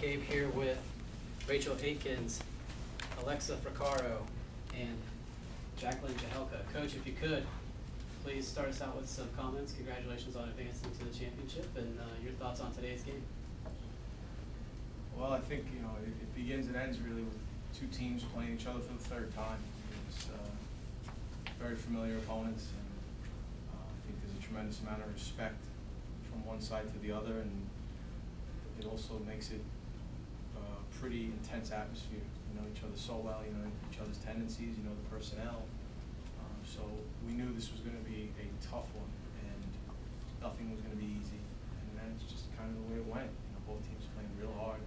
Gabe here with Rachel Aitkins, Alexa Fracaro, and Jacqueline Jahelka. Coach, if you could, please start us out with some comments. Congratulations on advancing to the championship, and your thoughts on today's game. Well, I think, it begins and ends really with two teams playing each other for the third time. It's very familiar opponents, and I think there's a tremendous amount of respect from one side to the other, and it also makes it a pretty intense atmosphere. You know each other so well, you know each other's tendencies, you know the personnel. So we knew this was going to be a tough one, and nothing was going to be easy. And then it's just kind of the way it went. Both teams playing real hard,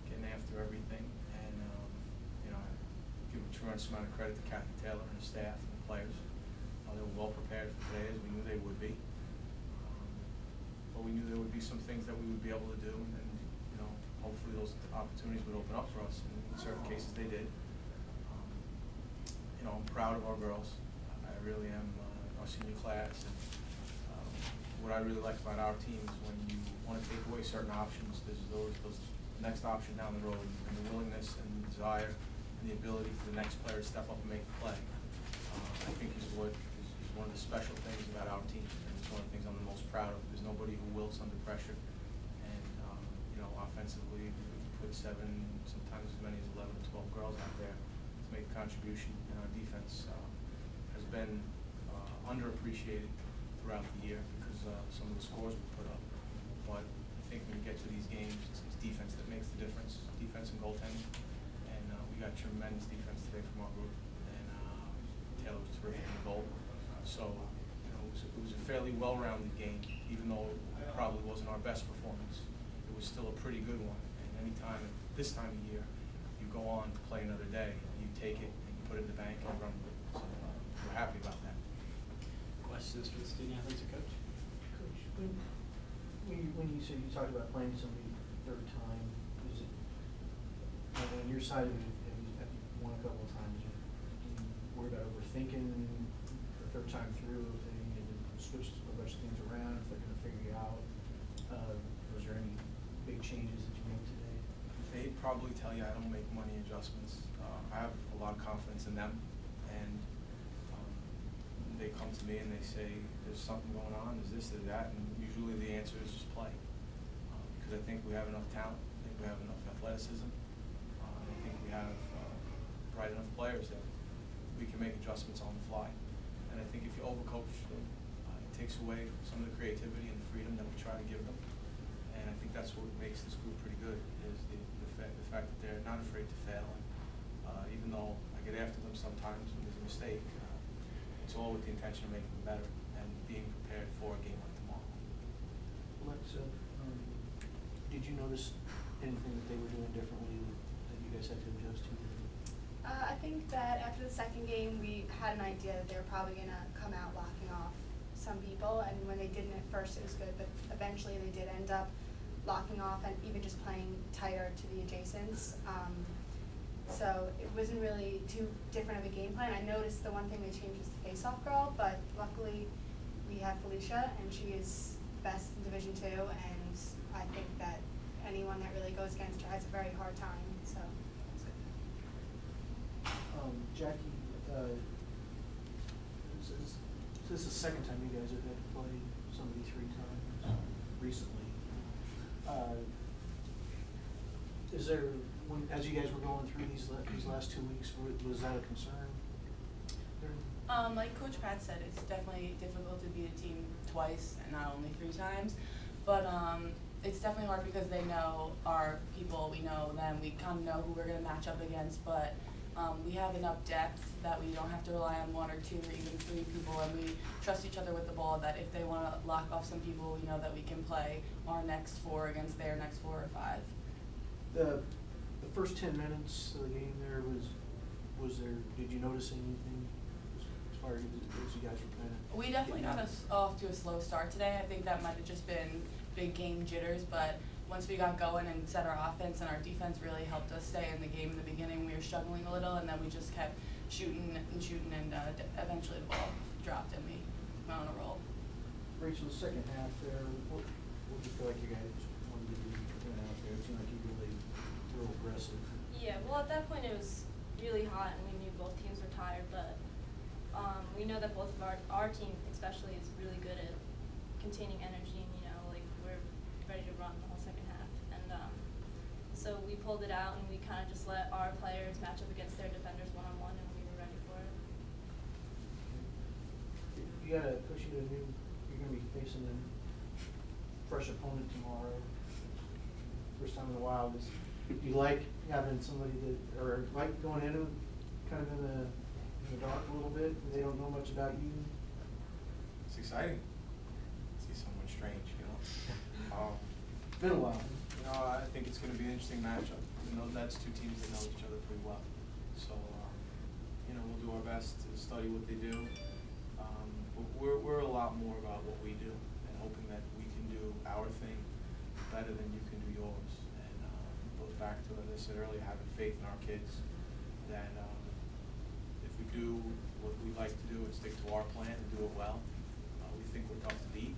getting after everything, and I give a tremendous amount of credit to Kathy Taylor and the staff and the players. They were well prepared for today, as we knew they would be. But we knew there would be some things that we would be able to do, and then hopefully those opportunities would open up for us. And in certain cases, they did. I'm proud of our girls. I really am. Our senior class. And what I really like about our team is when you want to take away certain options, there's those next option down the road, and the willingness and the desire and the ability for the next player to step up and make a play. I think is what is one of the special things about our team, and it's one of the things I'm the most proud of. There's nobody who wilts under pressure, and offensively we put 7, sometimes as many as 11 to 12 girls out there to make a contribution, and our defense has been underappreciated throughout the year because some of the scores we put up. But I think when you get to these games, it's defense that makes the difference, defense and goaltending, and we got tremendous defense today from our group, and Taylor was terrific in the goal. So it was a fairly well-rounded game, even though it probably wasn't our best performance. It was still a pretty good one, and anytime at this time of year you go on to play another day, you take it and you put it in the bank and run with it. So we're happy about that. Questions for the student athletes or coach? Coach, when you said you talked about playing somebody third time, is it on your side of it? Have you won a couple of times? Do you worry about overthinking the third time through if they need to switch a bunch of things around, if they're going to figure you out? Was there any big changes that you made today? They'd probably tell you I don't make money adjustments. I have a lot of confidence in them, and they come to me and they say, there's something going on, is this, is that, and usually the answer is just play. Because I think we have enough talent, I think we have enough athleticism, I think we have bright enough players that we can make adjustments on the fly. And I think if you overcoach them, it takes away some of the creativity and the freedom that we try to give them. And I think that's what makes this group pretty good, is the fact that they're not afraid to fail. And even though I get after them sometimes when there's a mistake, it's all with the intention of making them better and being prepared for a game like tomorrow. Alexa, did you notice anything that they were doing differently that you guys had to adjust to? I think that after the second game, we had an idea that they were probably going to come out locking off some people, and when they didn't at first, it was good, but eventually they did end up locking off and even just playing tighter to the adjacents. So it wasn't really too different of a game plan. I noticed the one thing they changed was the face-off girl, but luckily we have Felicia, and she is best in Division II, and I think that anyone that really goes against her has a very hard time. So that's good. Jackie, this is the second time you guys have had to play somebody 3 times recently. Is there, as you guys were going through these last 2 weeks, was that a concern? Like Coach Pat said, it's definitely difficult to beat a team twice and not only 3 times. But it's definitely hard because they know our people, we know them, we kind of know who we're going to match up against. But we have enough depth that we don't have to rely on 1 or 2 or even 3 people, and we trust each other with the ball, that if they want to lock off some people, we know that we can play our next 4 against their next 4 or 5. The first 10 minutes of the game there, was there, did you notice anything as far as you guys were kind of? We definitely got us off to a slow start today. I think that might have just been big game jitters, but once we got going and set our offense, and our defense really helped us stay in the game in the beginning, we were struggling a little, and then we just kept shooting, and eventually the ball dropped and we went on a roll. Rachel, the second half there, what do you feel like you guys wanted to do out there? It seemed like you really that point it was really hot and we knew both teams were tired, but we know that both of our team especially is really good at containing energy, and like we're ready to run the whole second half. And so we pulled it out and we kind of just let our players match up against their defenders one-on-one, and we were ready for it. You gotta push you to a new, you're gonna be facing a fresh opponent tomorrow. First time in a while. Do you like having somebody that, or like going in kind of in the dark a little bit, and they don't know much about you? It's exciting. See someone strange, It's been a while. I think it's going to be an interesting matchup. That's two teams that know each other pretty well. So, we'll do our best to study what they do. But we're a lot more about what we do and hoping that we can do our thing better than you can do yours. And it goes back to, as I said earlier, having faith in our kids that if we do what we like to do and stick to our plan and do it well, we think we're tough to beat.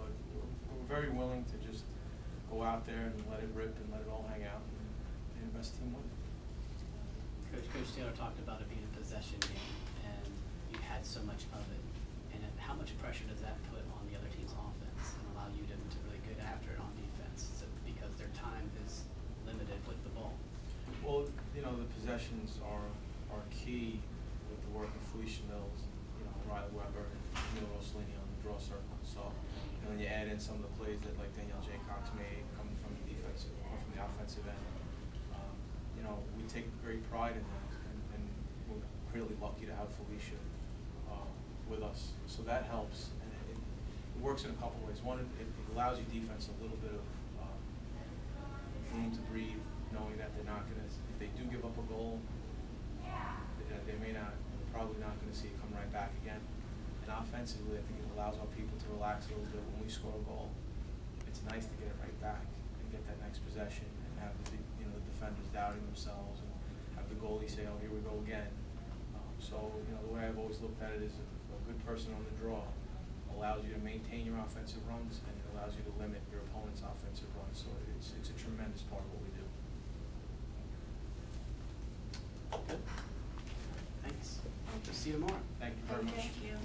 But we're very willing to just go out there and let it rip and let it all hang out and the best team win. Coach Taylor talked about it being a possession game, and you had so much of it. And how much pressure does that put on the other team's offense and allow you to really get after it on defense, because their time is limited with the ball? Well, the possessions are key with the work of Felicia Mills, Riley Weber, and Neil Rossellini on the draw circle. So, and then you add in some of the plays that like Danielle Jaycox made coming from the defensive or from the offensive end. We take great pride in that, and we're really lucky to have Felicia with us. So that helps, and it works in a couple ways. One, it allows you defense a little bit of room to breathe, knowing that they're not going to, if they do give up a goal, probably not going to see it come right back again. And offensively, I think it allows our people to relax a little bit when we score a goal. It's nice to get it right back and get that next possession and have the defenders doubting themselves and have the goalie say, "Oh, here we go again." The way I've always looked at it is a good person on the draw allows you to maintain your offensive runs, and it allows you to limit your opponent's offensive runs. So it's a tremendous part of what we do. Good. Thanks. See you tomorrow. Thank you very much. Thank you.